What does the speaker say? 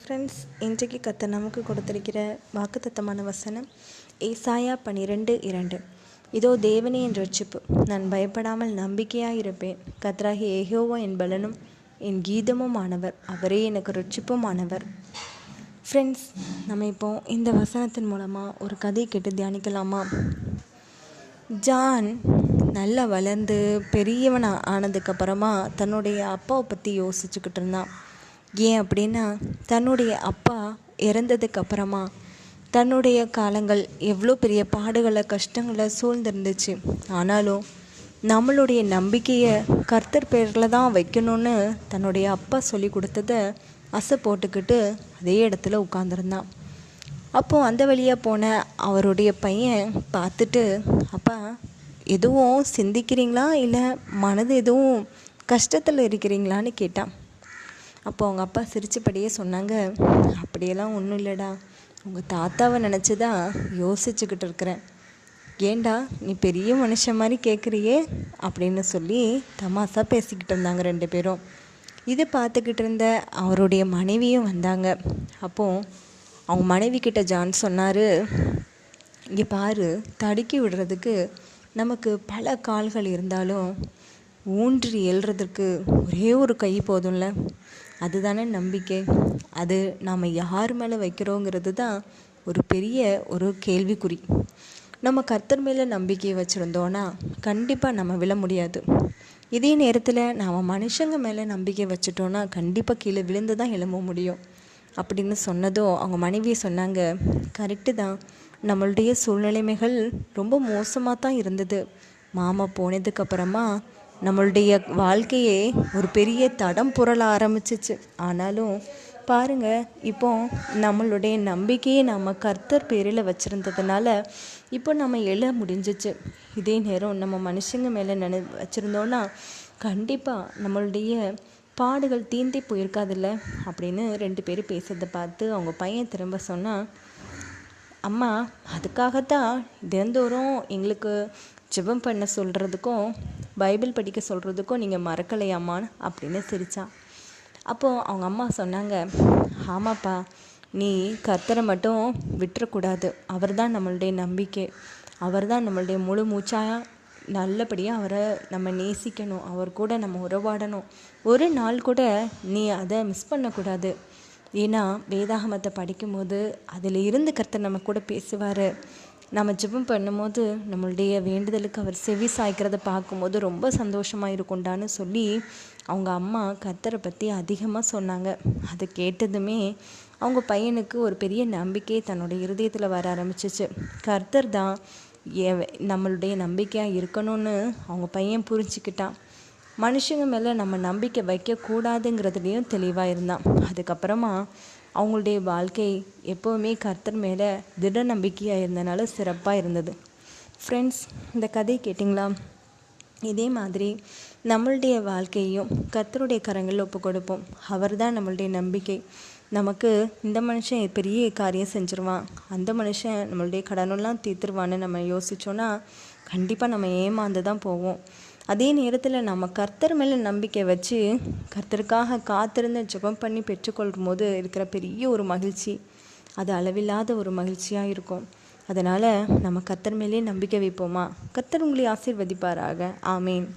Friends, இன்றைக்கு கர்த்தர் நமக்கு கொடுத்திருக்கிற வாக்குத்தத்தமான வசனம் ஏசாயா 12:2. இதோ தேவனே என் இரட்சிப்பு, நான் பயப்படாமல் நம்பிக்கையாயிருப்பேன். கர்த்தராகிய யெகோவா என் பலனும் என் கீதமும் ஆனவர், அவரே எனக்கு இரட்சிப்பும் ஆனவர். ஃப்ரெண்ட்ஸ், நம்ம இப்போ இந்த வசனத்தின் மூலமாக ஒரு கதை கேட்டு தியானிக்கலாமா? ஜான் நல்லா வளர்ந்து பெரியவன் ஆனதுக்கப்புறமா தன்னுடைய அப்பாவை பற்றி யோசிச்சுக்கிட்டு இருந்தான். ஏன் அப்படின்னா, தன்னுடைய அப்பா இறந்ததுக்கப்புறமா தன்னுடைய காலங்கள் எவ்வளோ பெரிய பாடுகளை கஷ்டங்களை சூழ்ந்திருந்துச்சு. ஆனாலும் நம்மளுடைய நம்பிக்கையை கர்த்தர் பேரில் தான் வைக்கணும்னு தன்னுடைய அப்பா சொல்லி கொடுத்ததை அசை போட்டுக்கிட்டு அதே இடத்துல உட்காந்துருந்தான். அப்போது அந்த வழியாக போன அவருடைய பையன் பார்த்துட்டு, அப்பா எதுவும் சிந்திக்கிறீங்களா, இல்லை மனது எதுவும் கஷ்டத்தில் இருக்கிறீங்களான்னு கேட்டான். அப்போ அவங்க அப்பா சிரிச்சபடியே சொன்னாங்க, அப்படியெல்லாம் ஒன்றும் இல்லைடா, உங்கள் தாத்தாவை நினச்சி தான் யோசிச்சுக்கிட்டு இருக்கிறேன். ஏண்டா நீ பெரிய மனுஷன் மாதிரி கேட்குறியே அப்படின்னு சொல்லி தமாசா பேசிக்கிட்டு இருந்தாங்க ரெண்டு பேரும். இதை பார்த்துக்கிட்டு இருந்த அவருடைய மனைவியும் வந்தாங்க. அப்போது அவங்க மனைவி கிட்ட ஜான் சொன்னார், இங்கே பாரு, தடுக்கி விடுறதுக்கு நமக்கு பல கால்கள் இருந்தாலும் ஊன்றி எழுறதுக்கு ஒரே ஒரு கை போதும்ல, அதுதானே நம்பிக்கை. அது நாம் யார் மேலே வைக்கிறோங்கிறது தான் ஒரு பெரிய ஒரு கேள்விக்குறி. நம்ம கர்த்தர் மேலே நம்பிக்கையை வச்சுருந்தோன்னா கண்டிப்பாக நம்ம விழ முடியாது. இதே நேரத்தில் நாம் மனுஷங்க மேலே நம்பிக்கை வச்சுட்டோன்னா கண்டிப்பாக கீழே விழுந்து தான் எழும்ப முடியும் அப்படின்னு சொன்னதும் அவங்க மனைவியை சொன்னாங்க, கரெக்டு தான், நம்மளுடைய சூழ்நிலைமைகள் ரொம்ப மோசமாக தான் இருந்தது. மாமா போனதுக்கப்புறமா நம்மளுடைய வாழ்க்கையே ஒரு பெரிய தடம் புரள ஆரம்பிச்சிச்சு. ஆனாலும் பாருங்கள், இப்போ நம்மளுடைய நம்பிக்கையை நம்ம கர்த்தர் பேரில் வச்சுருந்ததுனால இப்போ நம்ம எழ முடிஞ்சிச்சு. இதே நேரம் நம்ம மனுஷங்க மேலே வச்சுருந்தோன்னா கண்டிப்பாக நம்மளுடைய பாடுகள் தீந்தி போயிருக்காதில்ல அப்படின்னு ரெண்டு பேரும் பேசுறதை பார்த்து அவங்க பையன் திரும்ப சொன்னான், அம்மா அதுக்காகத்தான் தினந்தோறும் எங்களுக்கு ஜெபம் பண்ண சொல்கிறதுக்கும் பைபிள் படிக்க சொல்கிறதுக்கும் நீங்கள் மறக்கலையாம்மான்னு அப்படின்னு சிரித்தான். அப்போது அவங்க அம்மா சொன்னாங்க, ஆமாப்பா, நீ கர்த்தரை மட்டும் விட்டுறக்கூடாது. அவர் தான் நம்மளுடைய நம்பிக்கை, அவர் தான் நம்மளுடைய முழு மூச்சாக நல்லபடியாக அவரை நம்ம நேசிக்கணும், அவர் கூட நம்ம உறவாடணும். ஒரு நாள் கூட நீ அதை மிஸ் பண்ணக்கூடாது. ஏன்னா வேதாகமத்தை படிக்கும்போது அதில் இருந்து கர்த்தர் நம்ம கூட பேசுவார். நம்ம ஜெபம் பண்ணும்போது நம்மளுடைய வேண்டுதலுக்கு அவர் செவி சாய்க்கிறத பார்க்கும்போது ரொம்ப சந்தோஷமாக இருக்கும்டான்னு சொல்லி அவங்க அம்மா கர்த்தரை பற்றி அதிகமாக சொன்னாங்க. அதை கேட்டதுமே அவங்க பையனுக்கு ஒரு பெரிய நம்பிக்கை தன்னுடைய இருதயத்தில் வர ஆரம்பிச்சிச்சு. கர்த்தர் தான் நம்மளுடைய நம்பிக்கையாக இருக்கணும்னு அவங்க பையன் புரிஞ்சுக்கிட்டான். மனுஷங்க மேலே நம்ம நம்பிக்கை வைக்கக்கூடாதுங்கிறதுலையும் தெளிவாக இருந்தான். அதுக்கப்புறமா அவங்களுடைய வாழ்க்கை எப்போவுமே கர்த்தர் மேலே திட நம்பிக்கையாக இருந்தனால சிறப்பாக இருந்தது. ஃப்ரெண்ட்ஸ், இந்த கதையை கேட்டிங்களா? இதே மாதிரி நம்மளுடைய வாழ்க்கையையும் கர்த்தருடைய கரங்களில் ஒப்பு கொடுப்போம். அவர் தான் நம்மளுடைய நம்பிக்கை. நமக்கு இந்த மனுஷன் பெரிய காரியம் செஞ்சுருவான், அந்த மனுஷன் நம்மளுடைய கடனெல்லாம் தீர்த்துருவான்னு நம்ம யோசித்தோன்னா கண்டிப்பாக நம்ம ஏமாந்து தான் போவோம். அதே நேரத்தில் நம்ம கர்த்தர் மேலே நம்பிக்கை வச்சு கர்த்தருக்காக காத்திருந்து ஜெபம் பண்ணி பெற்றுக்கொள்ளும் போது இருக்கிற பெரிய ஒரு மகிழ்ச்சி, அது அளவில்லாத ஒரு மகிழ்ச்சியாக இருக்கும். அதனால் நம்ம கர்த்தர் மேலே நம்பிக்கை வைப்போமா? கர்த்தர் உங்களை ஆசீர்வதிப்பாராக. ஆமேன்.